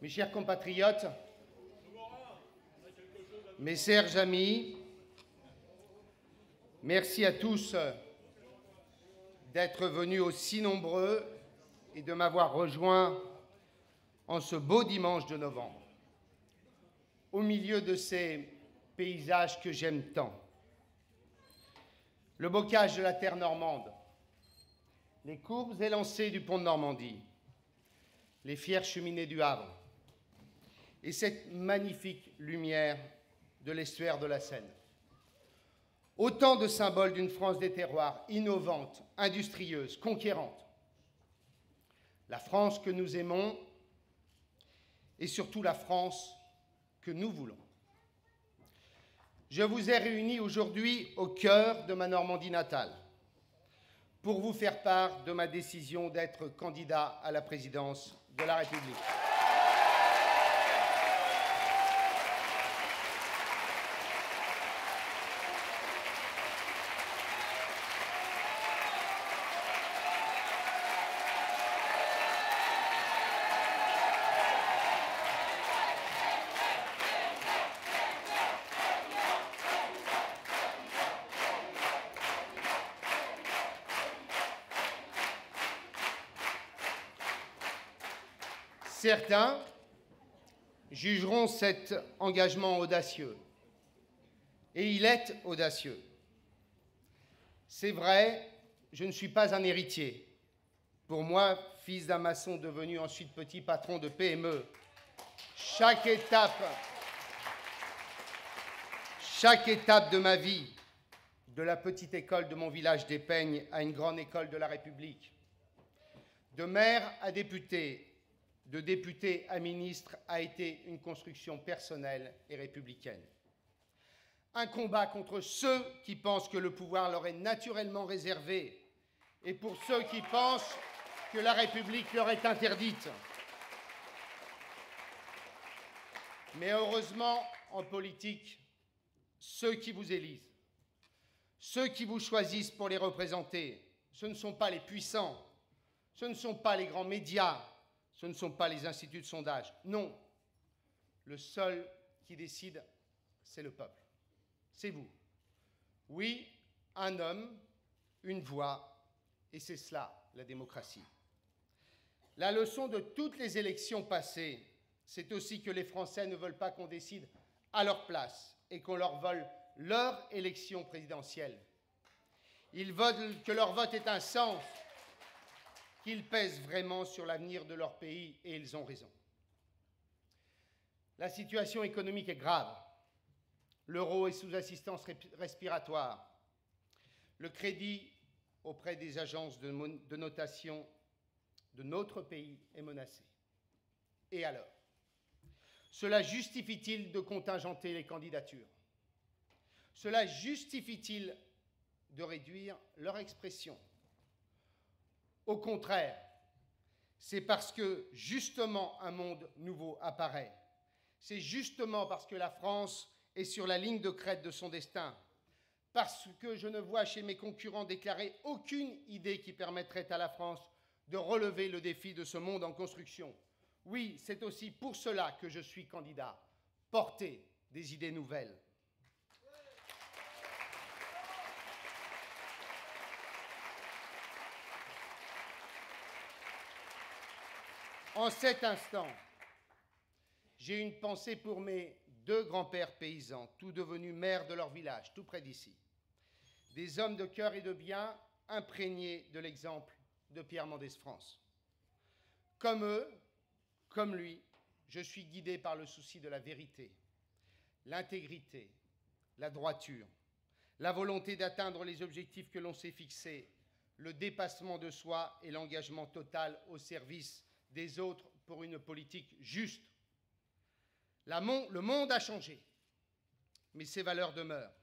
Mes chers compatriotes, mes chers amis, merci à tous d'être venus aussi nombreux et de m'avoir rejoint en ce beau dimanche de novembre, au milieu de ces paysages que j'aime tant. Le bocage de la terre normande, les courbes élancées du pont de Normandie, les fières cheminées du Havre et cette magnifique lumière de l'estuaire de la Seine. Autant de symboles d'une France des terroirs innovante, industrieuse, conquérante. La France que nous aimons et surtout la France que nous voulons. Je vous ai réunis aujourd'hui au cœur de ma Normandie natale pour vous faire part de ma décision d'être candidat à la présidence de la République. Certains jugeront cet engagement audacieux, et il est audacieux. C'est vrai, je ne suis pas un héritier. Pour moi, fils d'un maçon devenu ensuite petit patron de PME, chaque étape de ma vie, de la petite école de mon village des Peignes à une grande école de la République, de maire à député, de député à ministre, a été une construction personnelle et républicaine. Un combat contre ceux qui pensent que le pouvoir leur est naturellement réservé et pour ceux qui pensent que la République leur est interdite. Mais heureusement, en politique, ceux qui vous élisent, ceux qui vous choisissent pour les représenter, ce ne sont pas les puissants, ce ne sont pas les grands médias, ce ne sont pas les instituts de sondage. Non, le seul qui décide, c'est le peuple. C'est vous. Oui, un homme, une voix, et c'est cela, la démocratie. La leçon de toutes les élections passées, c'est aussi que les Français ne veulent pas qu'on décide à leur place et qu'on leur vole leur élection présidentielle. Ils veulent que leur vote ait un sens, qu'ils pèsent vraiment sur l'avenir de leur pays, et ils ont raison. La situation économique est grave. L'euro est sous assistance respiratoire. Le crédit auprès des agences de notation de notre pays est menacé. Et alors? Cela justifie-t-il de contingenter les candidatures? Cela justifie-t-il de réduire leur expression? Au contraire, c'est parce que justement un monde nouveau apparaît. C'est justement parce que la France est sur la ligne de crête de son destin, parce que je ne vois chez mes concurrents déclarer aucune idée qui permettrait à la France de relever le défi de ce monde en construction. Oui, c'est aussi pour cela que je suis candidat, porter des idées nouvelles. En cet instant, j'ai une pensée pour mes deux grands-pères paysans, tous devenus maires de leur village, tout près d'ici. Des hommes de cœur et de bien, imprégnés de l'exemple de Pierre Mendès France. Comme eux, comme lui, je suis guidé par le souci de la vérité, l'intégrité, la droiture, la volonté d'atteindre les objectifs que l'on s'est fixés, le dépassement de soi et l'engagement total au service des autres pour une politique juste. Le monde a changé, mais ses valeurs demeurent.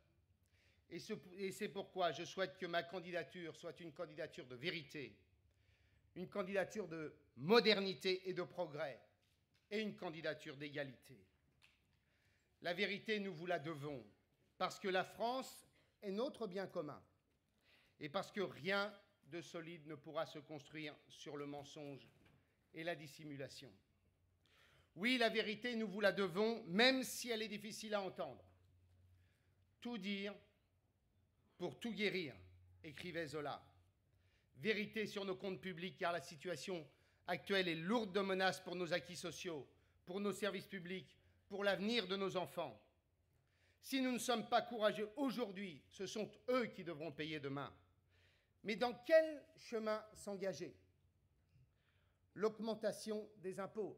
Et c'est pourquoi je souhaite que ma candidature soit une candidature de vérité, une candidature de modernité et de progrès, et une candidature d'égalité. La vérité, nous vous la devons, parce que la France est notre bien commun, et parce que rien de solide ne pourra se construire sur le mensonge et la dissimulation. Oui, la vérité, nous vous la devons, même si elle est difficile à entendre. Tout dire pour tout guérir, écrivait Zola. Vérité sur nos comptes publics, car la situation actuelle est lourde de menaces pour nos acquis sociaux, pour nos services publics, pour l'avenir de nos enfants. Si nous ne sommes pas courageux aujourd'hui, ce sont eux qui devront payer demain. Mais dans quel chemin s'engager? L'augmentation des impôts?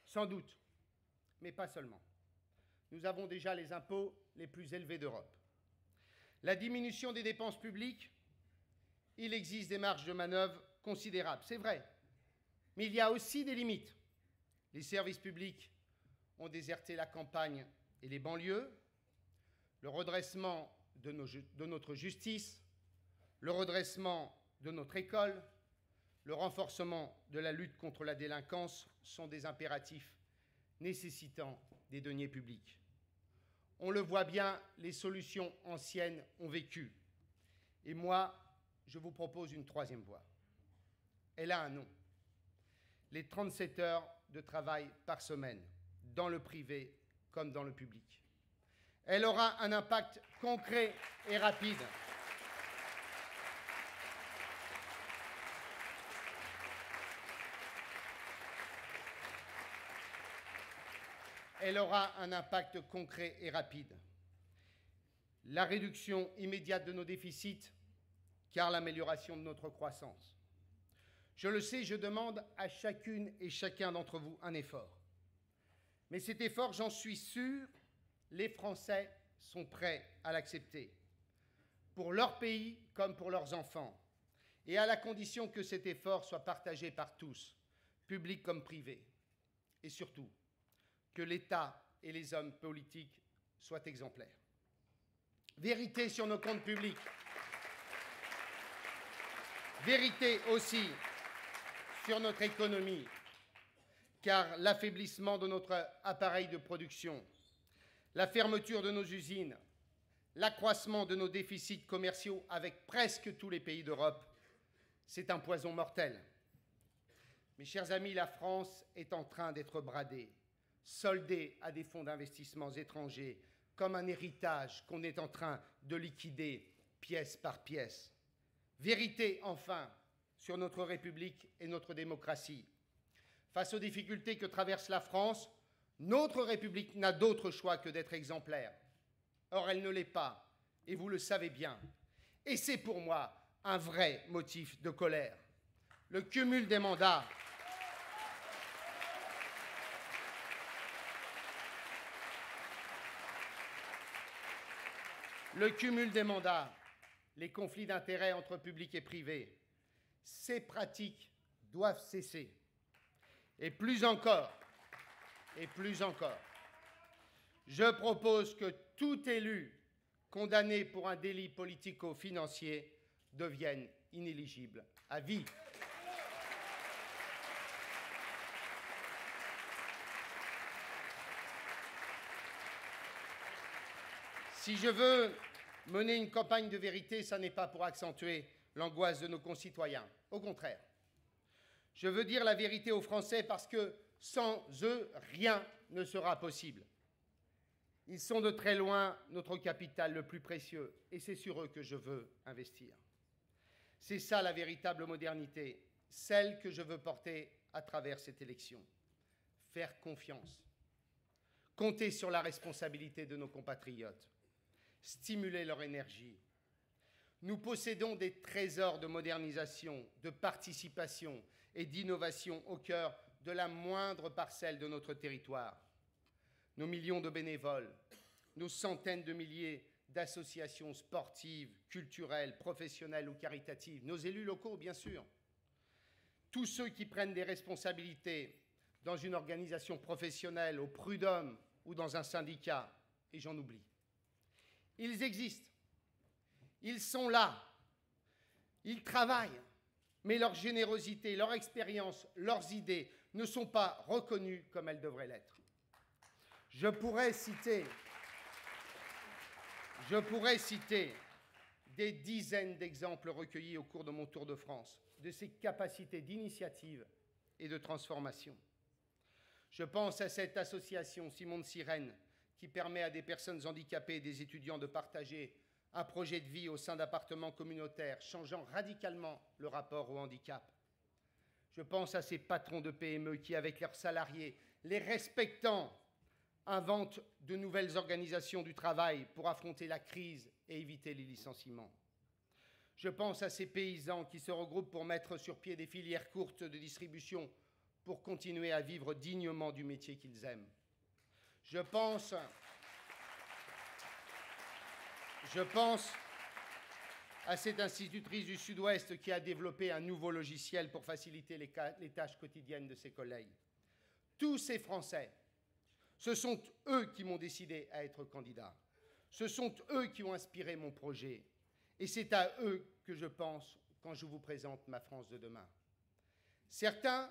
Sans doute, mais pas seulement. Nous avons déjà les impôts les plus élevés d'Europe. La diminution des dépenses publiques? Il existe des marges de manœuvre considérables, c'est vrai. Mais il y a aussi des limites. Les services publics ont déserté la campagne et les banlieues. Le redressement de notre justice, le redressement de notre école, le renforcement de la lutte contre la délinquance sont des impératifs nécessitant des deniers publics. On le voit bien, les solutions anciennes ont vécu. Et moi, je vous propose une troisième voie. Elle a un nom. Les 37 heures de travail par semaine, dans le privé comme dans le public. Elle aura un impact concret et rapide. Elle aura un impact concret et rapide. La réduction immédiate de nos déficits, car l'amélioration de notre croissance. Je le sais, je demande à chacune et chacun d'entre vous un effort. Mais cet effort, j'en suis sûr, les Français sont prêts à l'accepter, pour leur pays comme pour leurs enfants, et à la condition que cet effort soit partagé par tous, public comme privé, et surtout, que l'État et les hommes politiques soient exemplaires. Vérité sur nos comptes publics. Vérité aussi sur notre économie, car l'affaiblissement de notre appareil de production, la fermeture de nos usines, l'accroissement de nos déficits commerciaux avec presque tous les pays d'Europe, c'est un poison mortel. Mes chers amis, la France est en train d'être bradée, soldée à des fonds d'investissement étrangers, comme un héritage qu'on est en train de liquider pièce par pièce. Vérité, enfin, sur notre République et notre démocratie. Face aux difficultés que traverse la France, notre République n'a d'autre choix que d'être exemplaire. Or, elle ne l'est pas, et vous le savez bien. Et c'est pour moi un vrai motif de colère. Le cumul des mandats, les conflits d'intérêts entre public et privé, ces pratiques doivent cesser. Et plus encore, je propose que tout élu condamné pour un délit politico-financier devienne inéligible à vie. Si je veux mener une campagne de vérité, ça n'est pas pour accentuer l'angoisse de nos concitoyens. Au contraire, je veux dire la vérité aux Français parce que sans eux, rien ne sera possible. Ils sont de très loin notre capital le plus précieux et c'est sur eux que je veux investir. C'est ça la véritable modernité, celle que je veux porter à travers cette élection. Faire confiance, compter sur la responsabilité de nos compatriotes, stimuler leur énergie. Nous possédons des trésors de modernisation, de participation et d'innovation au cœur de la moindre parcelle de notre territoire. Nos millions de bénévoles, nos centaines de milliers d'associations sportives, culturelles, professionnelles ou caritatives, nos élus locaux, bien sûr, tous ceux qui prennent des responsabilités dans une organisation professionnelle, au prud'homme ou dans un syndicat, et j'en oublie. Ils existent, ils sont là, ils travaillent, mais leur générosité, leur expérience, leurs idées ne sont pas reconnues comme elles devraient l'être. Je pourrais citer des dizaines d'exemples recueillis au cours de mon tour de France, de ces capacités d'initiative et de transformation. Je pense à cette association Simon de Sirène qui permet à des personnes handicapées et des étudiants de partager un projet de vie au sein d'appartements communautaires, changeant radicalement le rapport au handicap. Je pense à ces patrons de PME qui, avec leurs salariés, les respectant, inventent de nouvelles organisations du travail pour affronter la crise et éviter les licenciements. Je pense à ces paysans qui se regroupent pour mettre sur pied des filières courtes de distribution pour continuer à vivre dignement du métier qu'ils aiment. Je pense à cette institutrice du Sud-Ouest qui a développé un nouveau logiciel pour faciliter les tâches quotidiennes de ses collègues. Tous ces Français, ce sont eux qui m'ont décidé à être candidat. Ce sont eux qui ont inspiré mon projet. Et c'est à eux que je pense quand je vous présente ma France de demain. Certains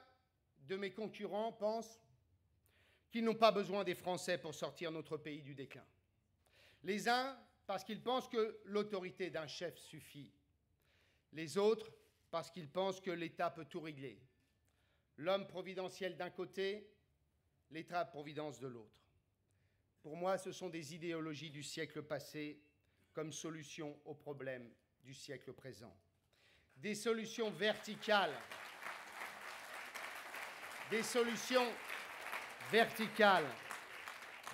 de mes concurrents pensent qu'ils n'ont pas besoin des Français pour sortir notre pays du déclin. Les uns parce qu'ils pensent que l'autorité d'un chef suffit. Les autres parce qu'ils pensent que l'État peut tout régler. L'homme providentiel d'un côté, l'État-providence de l'autre. Pour moi, ce sont des idéologies du siècle passé comme solution aux problèmes du siècle présent. Des solutions verticales. Des solutions verticales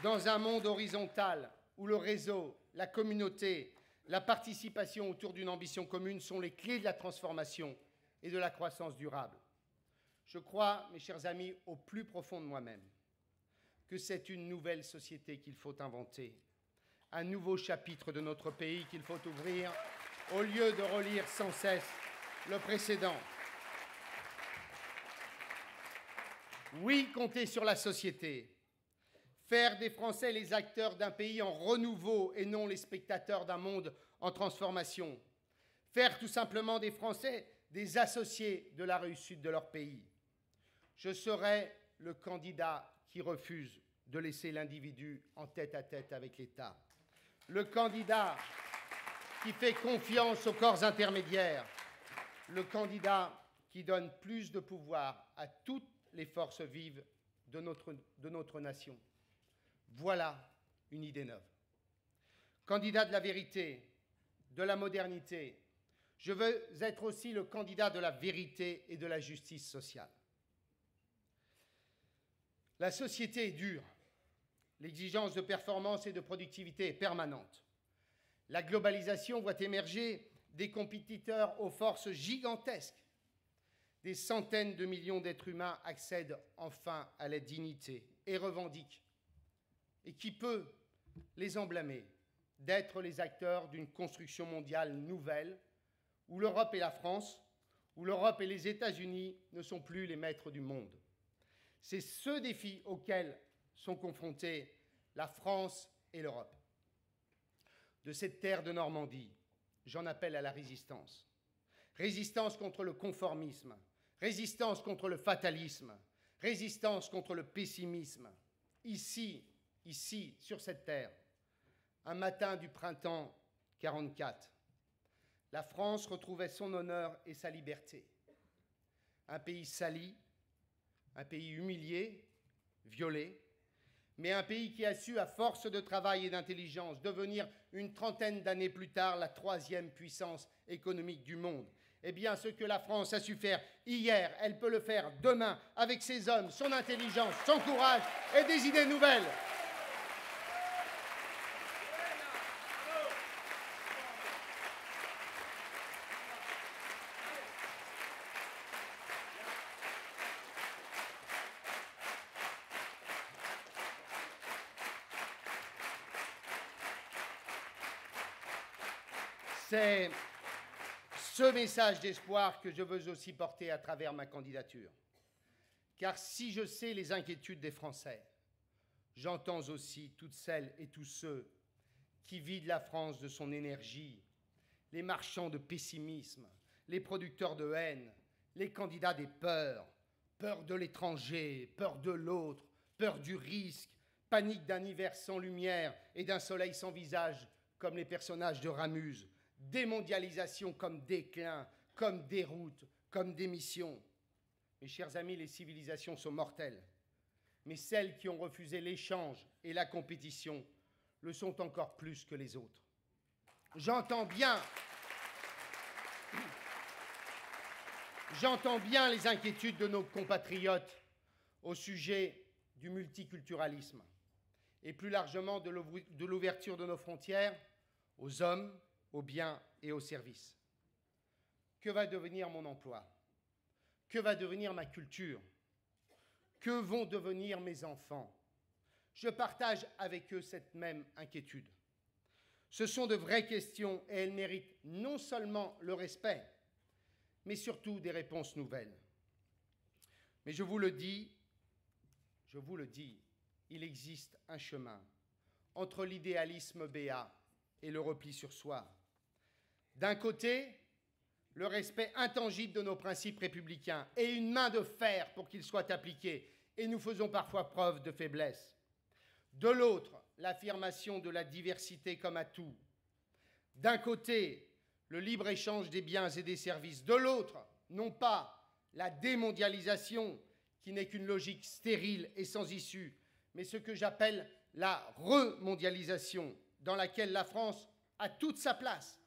dans un monde horizontal où le réseau, la communauté, la participation autour d'une ambition commune sont les clés de la transformation et de la croissance durable. Je crois, mes chers amis, au plus profond de moi-même, que c'est une nouvelle société qu'il faut inventer, un nouveau chapitre de notre pays qu'il faut ouvrir, au lieu de relire sans cesse le précédent. Oui, compter sur la société, faire des Français les acteurs d'un pays en renouveau et non les spectateurs d'un monde en transformation, faire tout simplement des Français des associés de la réussite de leur pays. Je serai le candidat qui refuse de laisser l'individu en tête-à-tête avec l'État. Le candidat qui fait confiance aux corps intermédiaires. Le candidat qui donne plus de pouvoir à toutes les forces vives de notre nation. Voilà une idée neuve. Candidat de la vérité, de la modernité, je veux être aussi le candidat de la vérité et de la justice sociale. La société est dure. L'exigence de performance et de productivité est permanente. La globalisation voit émerger des compétiteurs aux forces gigantesques. Des centaines de millions d'êtres humains accèdent enfin à la dignité et revendiquent. Et qui peut les en blâmer d'être les acteurs d'une construction mondiale nouvelle où l'Europe et la France, où l'Europe et les États-Unis ne sont plus les maîtres du monde. C'est ce défi auquel sont confrontés la France et l'Europe. De cette terre de Normandie, j'en appelle à la résistance. Résistance contre le conformisme, résistance contre le fatalisme, résistance contre le pessimisme. Ici, sur cette terre, un matin du printemps 1944, la France retrouvait son honneur et sa liberté. Un pays sali, un pays humilié, violé, mais un pays qui a su, à force de travail et d'intelligence, devenir une trentaine d'années plus tard la troisième puissance économique du monde. Eh bien, ce que la France a su faire hier, elle peut le faire demain avec ses hommes, son intelligence, son courage et des idées nouvelles. C'est ce message d'espoir que je veux aussi porter à travers ma candidature. Car si je sais les inquiétudes des Français, j'entends aussi toutes celles et tous ceux qui vident la France de son énergie, les marchands de pessimisme, les producteurs de haine, les candidats des peurs, peur de l'étranger, peur de l'autre, peur du risque, panique d'un hiver sans lumière et d'un soleil sans visage, comme les personnages de Ramuse, démondialisation comme déclin, comme déroute, comme démission. Mes chers amis, les civilisations sont mortelles. mais celles qui ont refusé l'échange et la compétition le sont encore plus que les autres. J'entends bien les inquiétudes de nos compatriotes au sujet du multiculturalisme et plus largement de l'ouverture de nos frontières aux hommes, aux biens et aux services. Que va devenir mon emploi? Que va devenir ma culture? Que vont devenir mes enfants? Je partage avec eux cette même inquiétude. Ce sont de vraies questions et elles méritent non seulement le respect, mais surtout des réponses nouvelles. Mais je vous le dis, il existe un chemin entre l'idéalisme béat et le repli sur soi. D'un côté, le respect intangible de nos principes républicains et une main de fer pour qu'ils soient appliqués, et nous faisons parfois preuve de faiblesse. De l'autre, l'affirmation de la diversité comme atout. D'un côté, le libre-échange des biens et des services. De l'autre, non pas la démondialisation, qui n'est qu'une logique stérile et sans issue, mais ce que j'appelle la remondialisation, dans laquelle la France a toute sa place,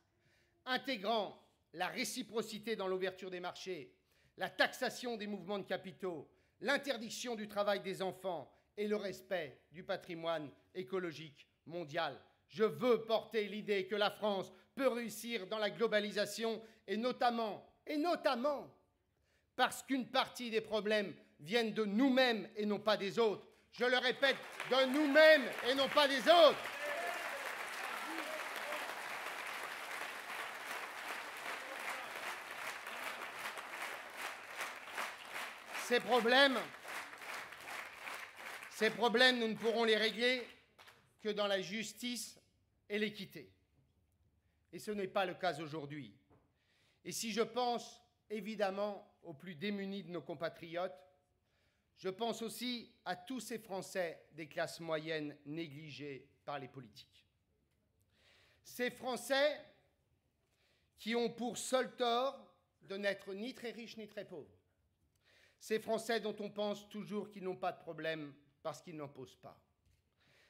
intégrant la réciprocité dans l'ouverture des marchés, la taxation des mouvements de capitaux, l'interdiction du travail des enfants et le respect du patrimoine écologique mondial. Je veux porter l'idée que la France peut réussir dans la globalisation et notamment parce qu'une partie des problèmes viennent de nous-mêmes et non pas des autres. Je le répète, de nous-mêmes et non pas des autres. Ces problèmes, nous ne pourrons les régler que dans la justice et l'équité. Et ce n'est pas le cas aujourd'hui. Et si je pense évidemment aux plus démunis de nos compatriotes, je pense aussi à tous ces Français des classes moyennes négligés par les politiques. Ces Français qui ont pour seul tort de n'être ni très riches ni très pauvres. Ces Français dont on pense toujours qu'ils n'ont pas de problème parce qu'ils n'en posent pas.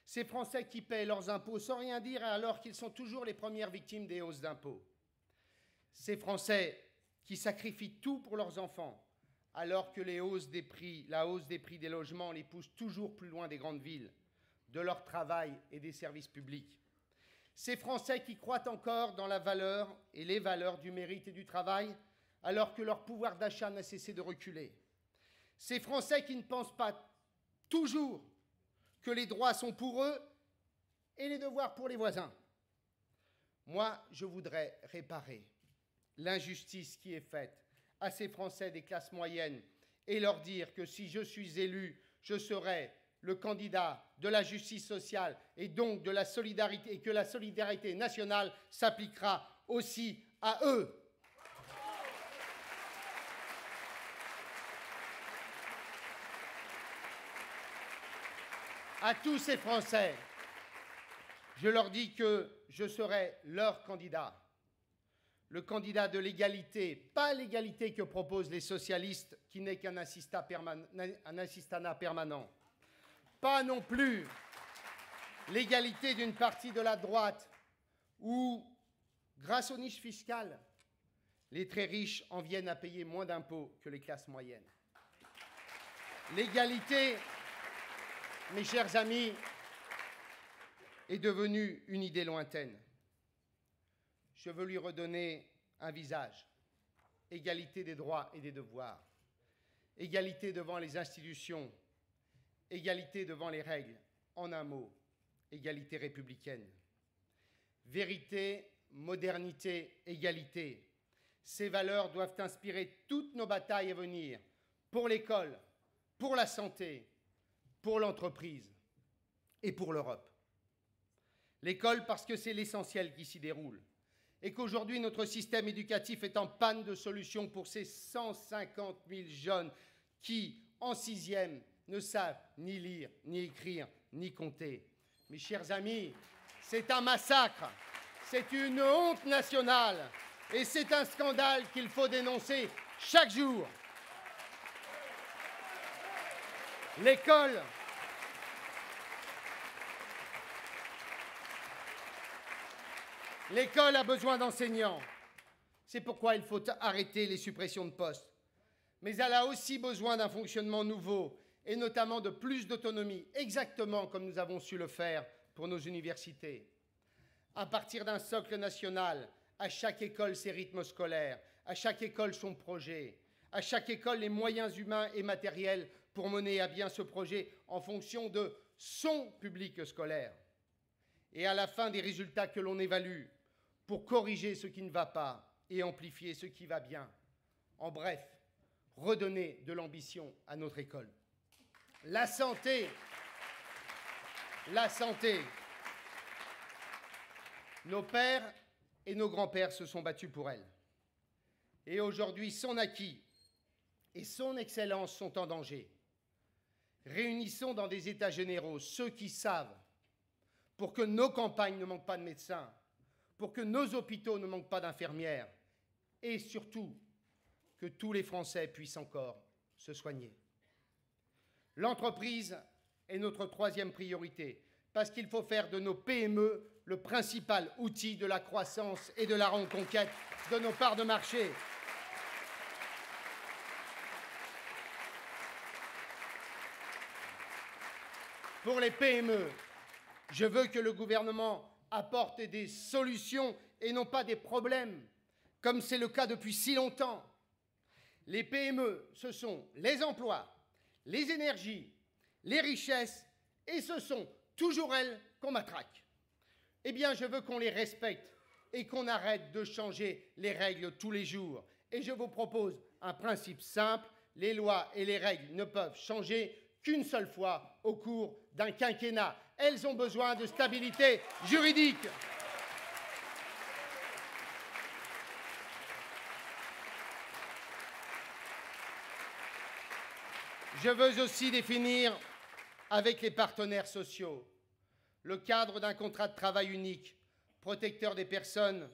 Ces Français qui paient leurs impôts sans rien dire alors qu'ils sont toujours les premières victimes des hausses d'impôts. Ces Français qui sacrifient tout pour leurs enfants alors que la hausse des prix des logements les pousse toujours plus loin des grandes villes, de leur travail et des services publics. Ces Français qui croient encore dans la valeur et les valeurs du mérite et du travail alors que leur pouvoir d'achat n'a cessé de reculer. Ces Français qui ne pensent pas toujours que les droits sont pour eux et les devoirs pour les voisins. Moi, je voudrais réparer l'injustice qui est faite à ces Français des classes moyennes et leur dire que si je suis élu, je serai le candidat de la justice sociale et donc de la solidarité, et que la solidarité nationale s'appliquera aussi à eux. À tous ces Français, je leur dis que je serai leur candidat, le candidat de l'égalité, pas l'égalité que proposent les socialistes, qui n'est qu'un assistanat permanent, pas non plus l'égalité d'une partie de la droite où, grâce aux niches fiscales, les très riches en viennent à payer moins d'impôts que les classes moyennes. L'égalité, mes chers amis, est devenue une idée lointaine. Je veux lui redonner un visage. Égalité des droits et des devoirs. Égalité devant les institutions. Égalité devant les règles. En un mot, égalité républicaine. Vérité, modernité, égalité. Ces valeurs doivent inspirer toutes nos batailles à venir, pour l'école, pour la santé, pour l'entreprise et pour l'Europe. L'école parce que c'est l'essentiel qui s'y déroule et qu'aujourd'hui notre système éducatif est en panne de solutions pour ces 150 000 jeunes qui, en sixième, ne savent ni lire, ni écrire, ni compter. Mes chers amis, c'est un massacre, c'est une honte nationale et c'est un scandale qu'il faut dénoncer chaque jour. L'école L'école a besoin d'enseignants. C'est pourquoi il faut arrêter les suppressions de postes. Mais elle a aussi besoin d'un fonctionnement nouveau, et notamment de plus d'autonomie, exactement comme nous avons su le faire pour nos universités. À partir d'un socle national, à chaque école ses rythmes scolaires, à chaque école son projet, à chaque école les moyens humains et matériels pour mener à bien ce projet en fonction de son public scolaire. Et à la fin des résultats que l'on évalue, pour corriger ce qui ne va pas et amplifier ce qui va bien. En bref, redonner de l'ambition à notre école. La santé. Nos pères et nos grands-pères se sont battus pour elle. Et aujourd'hui, son acquis et son excellence sont en danger. Réunissons dans des états généraux ceux qui savent pour que nos campagnes ne manquent pas de médecins, pour que nos hôpitaux ne manquent pas d'infirmières et surtout que tous les Français puissent encore se soigner. L'entreprise est notre troisième priorité parce qu'il faut faire de nos PME le principal outil de la croissance et de la reconquête de nos parts de marché. Pour les PME, je veux que le gouvernement apporte des solutions et non pas des problèmes, comme c'est le cas depuis si longtemps. Les PME, ce sont les emplois, les énergies, les richesses, et ce sont toujours elles qu'on matraque. Eh bien, je veux qu'on les respecte et qu'on arrête de changer les règles tous les jours. Et je vous propose un principe simple, les lois et les règles ne peuvent changer qu'une seule fois au cours d'un quinquennat. Elles ont besoin de stabilité juridique. Je veux aussi définir avec les partenaires sociaux le cadre d'un contrat de travail unique, protecteur des personnes,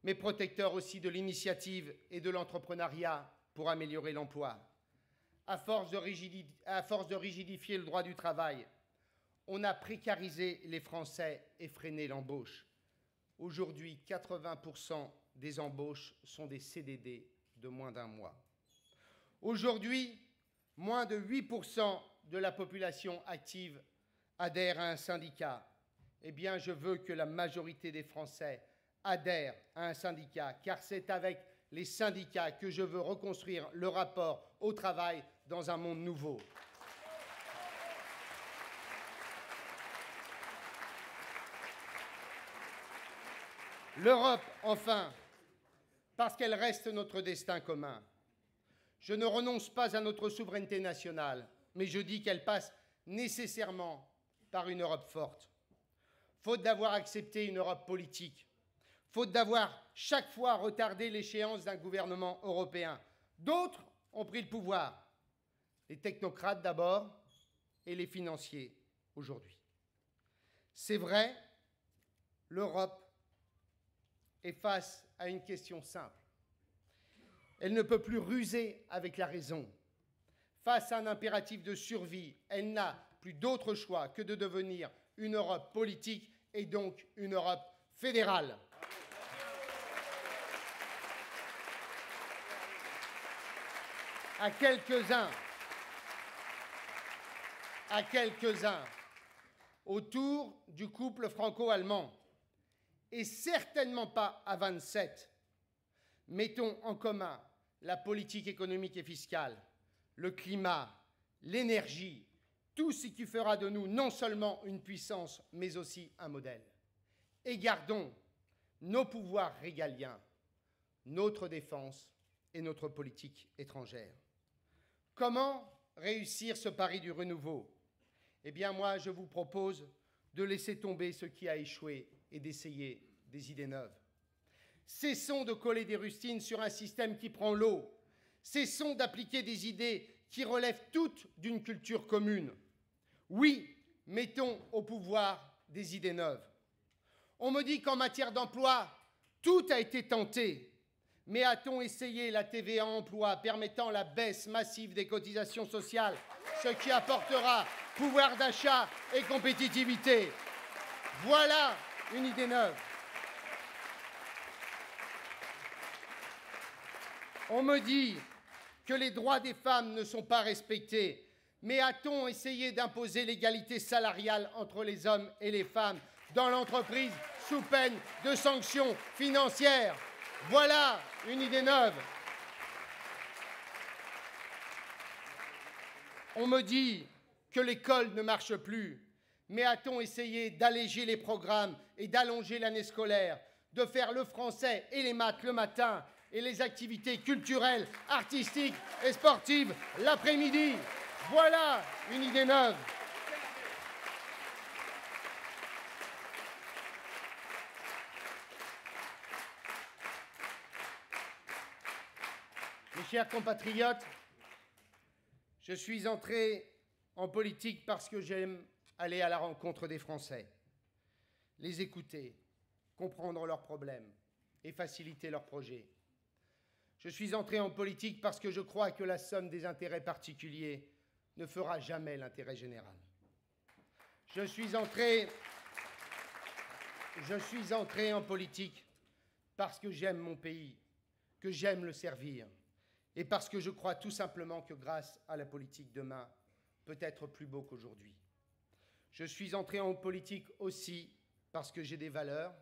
mais protecteur aussi de l'initiative et de l'entrepreneuriat pour améliorer l'emploi. À force de rigidifier le droit du travail, on a précarisé les Français et freiné l'embauche. Aujourd'hui, 80% des embauches sont des CDD de moins d'un mois. Aujourd'hui, moins de 8% de la population active adhère à un syndicat. Eh bien, je veux que la majorité des Français adhèrent à un syndicat, car c'est avec les syndicats que je veux reconstruire le rapport au travail dans un monde nouveau. L'Europe, enfin, parce qu'elle reste notre destin commun. Je ne renonce pas à notre souveraineté nationale, mais je dis qu'elle passe nécessairement par une Europe forte. Faute d'avoir accepté une Europe politique, faute d'avoir chaque fois retardé l'échéance d'un gouvernement européen, d'autres ont pris le pouvoir. Les technocrates d'abord et les financiers aujourd'hui. C'est vrai, l'Europe est face à une question simple. Elle ne peut plus ruser avec la raison. Face à un impératif de survie, elle n'a plus d'autre choix que de devenir une Europe politique et donc une Europe fédérale. À quelques-uns, autour du couple franco-allemand, et certainement pas à 27, mettons en commun la politique économique et fiscale, le climat, l'énergie, tout ce qui fera de nous non seulement une puissance, mais aussi un modèle. Et gardons nos pouvoirs régaliens, notre défense et notre politique étrangère. Comment réussir ce pari du renouveau? Eh bien, moi, je vous propose de laisser tomber ce qui a échoué et d'essayer des idées neuves. Cessons de coller des rustines sur un système qui prend l'eau. Cessons d'appliquer des idées qui relèvent toutes d'une culture commune. Oui, mettons au pouvoir des idées neuves. On me dit qu'en matière d'emploi, tout a été tenté. Mais a-t-on essayé la TVA emploi permettant la baisse massive des cotisations sociales, ce qui apportera pouvoir d'achat et compétitivité? Voilà une idée neuve. On me dit que les droits des femmes ne sont pas respectés. Mais a-t-on essayé d'imposer l'égalité salariale entre les hommes et les femmes dans l'entreprise sous peine de sanctions financières? Voilà une idée neuve. On me dit que l'école ne marche plus. Mais a-t-on essayé d'alléger les programmes et d'allonger l'année scolaire, de faire le français et les maths le matin et les activités culturelles, artistiques et sportives l'après-midi? Voilà une idée neuve. Mes chers compatriotes, je suis entré en politique parce que j'aime aller à la rencontre des Français, les écouter, comprendre leurs problèmes et faciliter leurs projets. Je suis entré en politique parce que je crois que la somme des intérêts particuliers ne fera jamais l'intérêt général. Je suis entré en politique parce que j'aime mon pays, que j'aime le servir, et parce que je crois tout simplement que grâce à la politique, demain peut être plus beau qu'aujourd'hui. Je suis entré en politique aussi parce que j'ai des valeurs,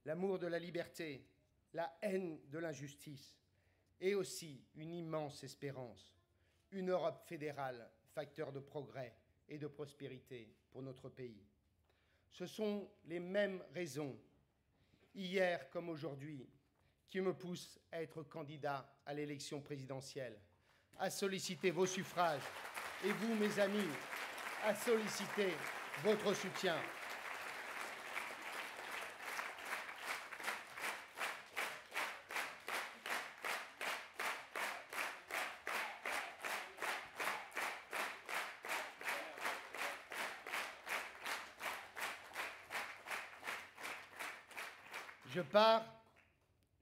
l'amour de la liberté, la haine de l'injustice, et aussi une immense espérance, une Europe fédérale, facteur de progrès et de prospérité pour notre pays. Ce sont les mêmes raisons, hier comme aujourd'hui, qui me poussent à être candidat à l'élection présidentielle, à solliciter vos suffrages, et vous, mes amis, à solliciter votre soutien.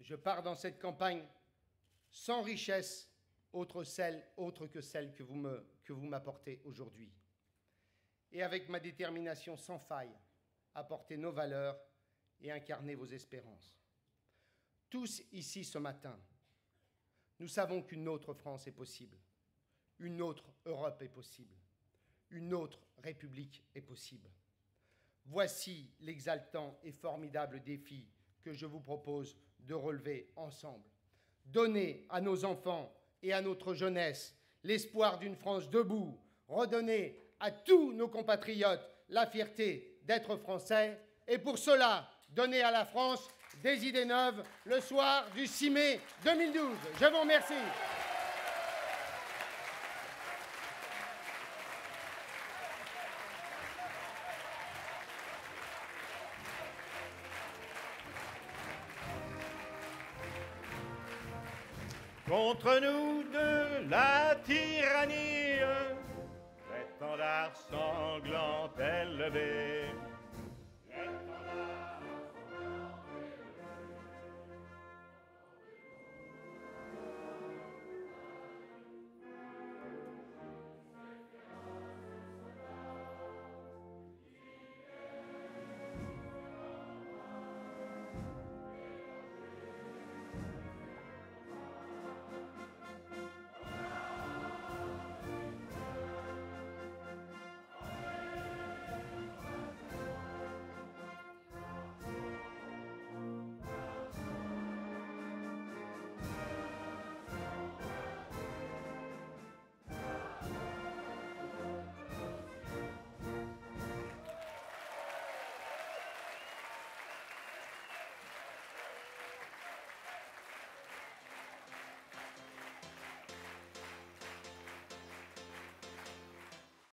Je pars dans cette campagne sans richesse autre que celle que vous m'apportez aujourd'hui. Et avec ma détermination sans faille à porter nos valeurs et incarner vos espérances. Tous ici ce matin, nous savons qu'une autre France est possible, une autre Europe est possible, une autre République est possible. Voici l'exaltant et formidable défi que je vous propose de relever ensemble. Donner à nos enfants et à notre jeunesse l'espoir d'une France debout, redonner à tous nos compatriotes la fierté d'être français, et pour cela, donner à la France des idées neuves le soir du 6 mai 2012. Je vous remercie. Contre nous de la tyrannie, l'étendard sanglant élevé.